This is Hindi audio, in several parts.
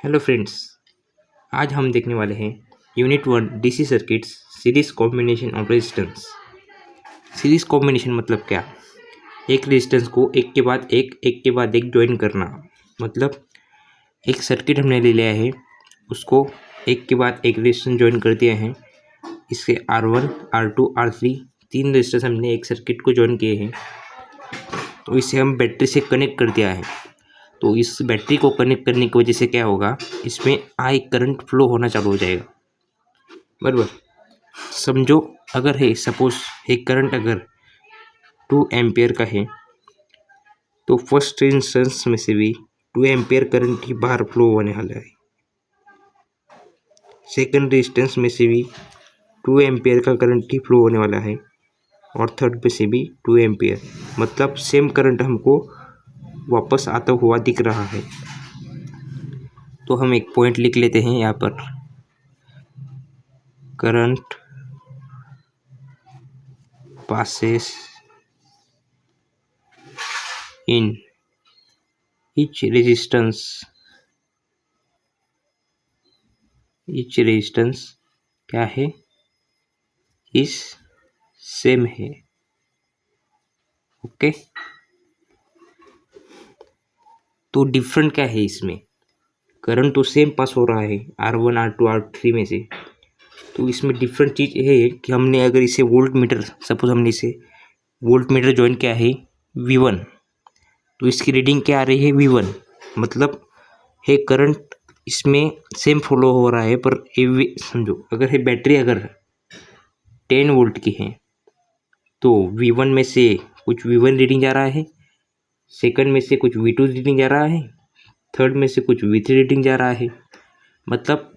हेलो फ्रेंड्स, आज हम देखने वाले हैं unit 1 DC circuits series combination of resistance. Series combination मतलब क्या? एक रेजिस्टेंस को एक के बाद एक ज्वाइन करना। मतलब एक सर्किट हमने ले लिया है, उसको एक के बाद एक रेजिस्टेंस ज्वाइन कर दिया है। इसके R1, R2, R3 तीन रेजिस्टेंस हमने एक सर्किट को ज्वाइन किए हैं, तो इसे हम बैटरी से कनेक्ट कर दिया है। तो इस बैटरी को कनेक्ट करने की वजह से क्या होगा, इसमें आई करंट फ्लो होना चालू हो जाएगा। बराबर समझो, अगर है सपोज एक करंट अगर 2 एम्पियर का है, तो फर्स्ट इंस्टेंस में से भी 2 एम्पियर करंट ही बाहर फ्लो होने वाला है। सेकंड इंस्टेंस में से भी 2 एम्पियर का करंट ही फ्लो होने वाला है, और थर्ड पे से भी 2 एम्पियर। मतलब सेम करंट हमको वापस आता हुआ दिख रहा है। तो हम एक पॉइंट लिख लेते हैं यहाँ पर, current passes in each resistance क्या है, इस सेम है। ओके, तो डिफरेंट क्या है इसमें? करंट तो सेम पास हो रहा है R1, R2, R3 में से। तो इसमें डिफरेंट चीज़ ये है कि हमने अगर इसे वोल्ट मीटर, सपोज हमने इसे वोल्ट मीटर ज्वाइन किया है V1, तो इसकी रीडिंग क्या आ रही है V1। मतलब है करंट इसमें सेम फ्लो हो रहा है, पर समझो अगर है बैटरी अगर 10 वोल्ट की है, तो V1 में से कुछ V1 रीडिंग जा रहा है, सेकंड में से कुछ V2 रीडिंग जा रहा है, थर्ड में से कुछ V3 रीडिंग जा रहा है। मतलब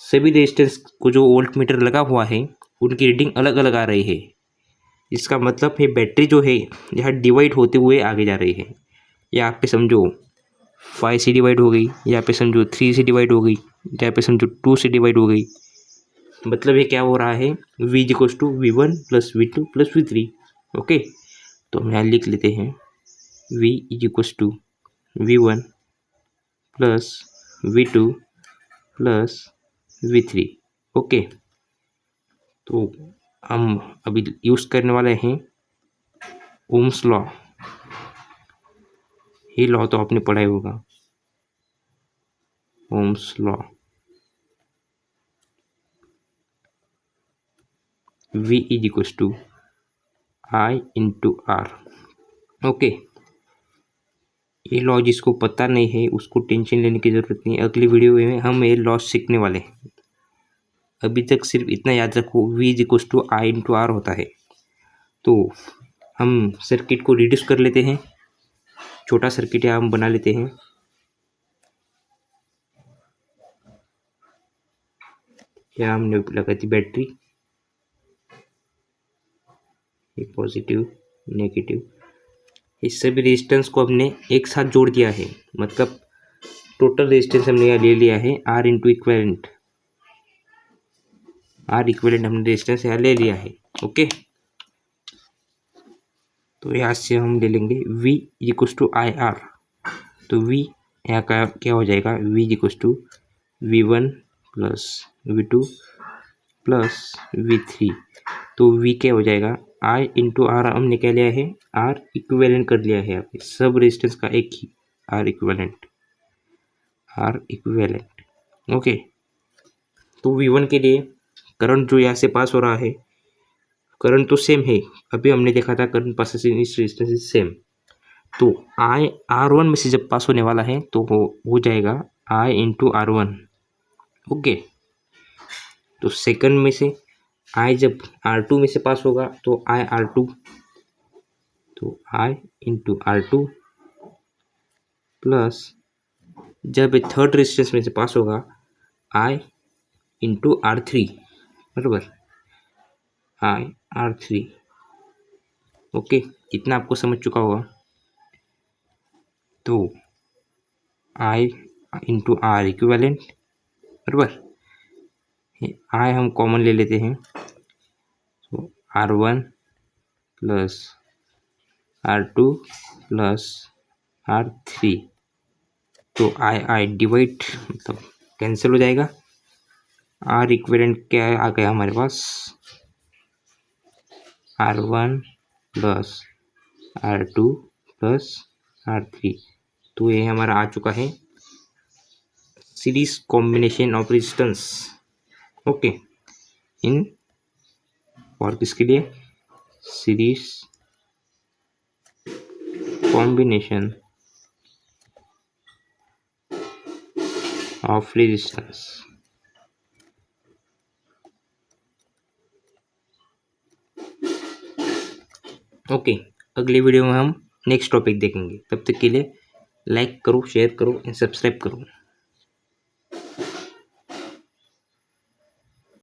सभी रेजिस्टेंस को जो वोल्ट मीटर लगा हुआ है, उनकी रीडिंग अलग अलग आ रही है। इसका मतलब है बैटरी जो है यहाँ डिवाइड होते हुए आगे जा रही है। यहाँ पे समझो 5 से डिवाइड हो गई, यहाँ पे समझो 3 से डिवाइड हो गई, यहाँ पे समझो 2 से डिवाइड हो गई। मतलब ये क्या हो रहा है, V equals to V1 plus V2 plus V3। Okay, तो हम यहाँ लिख लेते हैं V equals to V1 plus V2 plus V3। Okay, तो हम अभी यूज़ करने वाले हैं ओम्स लॉ। ये लॉ तो आपने पढ़ा ही होगा, Ohm's law. V is equals to I into R। Okay, ये लॉ जिसको पता नहीं है उसको टेंशन लेने की ज़रूरत नहीं है। अगली वीडियो में हम ये लॉ सीखने वाले हैं। अभी तक सिर्फ इतना याद रखो, V is equals to I into R होता है। तो हम सर्किट को रिड्यूस कर लेते हैं, छोटा सर्किट यहाँ हम बना लेते हैं। यहाँ हमने लगा दी बैटरी, ये पॉजिटिव नेगेटिव, इस सभी रेजिस्टेंस को हमने एक साथ जोड़ दिया है। मतलब टोटल रेजिस्टेंस हमने यहाँ ले लिया है R into equivalent. R equivalent हमने रेजिस्टेंस यहाँ ले लिया है। ओके, तो यहाँ से हम ले लेंगे V equals to I R. तो V यहाँ का क्या हो जाएगा, V equals to V1 plus V2 plus V3। तो V क्या हो जाएगा, I इंटू आर हमने क्या लिया है, R इक्विवेलेंट कर लिया है। यहाँ पे सब रेजिस्टेंस का एक ही R इक्विवेलेंट। ओके, तो V1 के लिए करंट जो यहाँ से पास हो रहा है, करंट तो सेम है, अभी हमने देखा था करंट पास इन इस रेजिस्टेंस इज सेम। तो I R1 में से जब पास होने वाला है तो हो जाएगा I इंटू R1। ओके, तो सेकंड में से I जब R2 में से पास होगा तो I R2, तो I इंटू R2 प्लस जब थर्ड रेजिस्टेंस में से पास होगा I इंटू R3। बराबर I R3। ओके, इतना आपको समझ चुका होगा। तो I इंटू R इक्विवेलेंट, बराबर I हम कॉमन ले लेते हैं, तो R1 plus R2 plus R3। तो I डिवाइड, मतलब कैंसिल हो जाएगा। आर इक्विवेलेंट क्या आ गया हमारे पास, R1 plus R2 plus R3। तो ये हमारा आ चुका है series combination of resistance. Okay, इन और किसके लिए, series combination of resistance. Okay, अगले वीडियो में हम नेक्स्ट टॉपिक देखेंगे। तब तक के लिए लाइक करो, शेयर करो एंड सब्सक्राइब करो।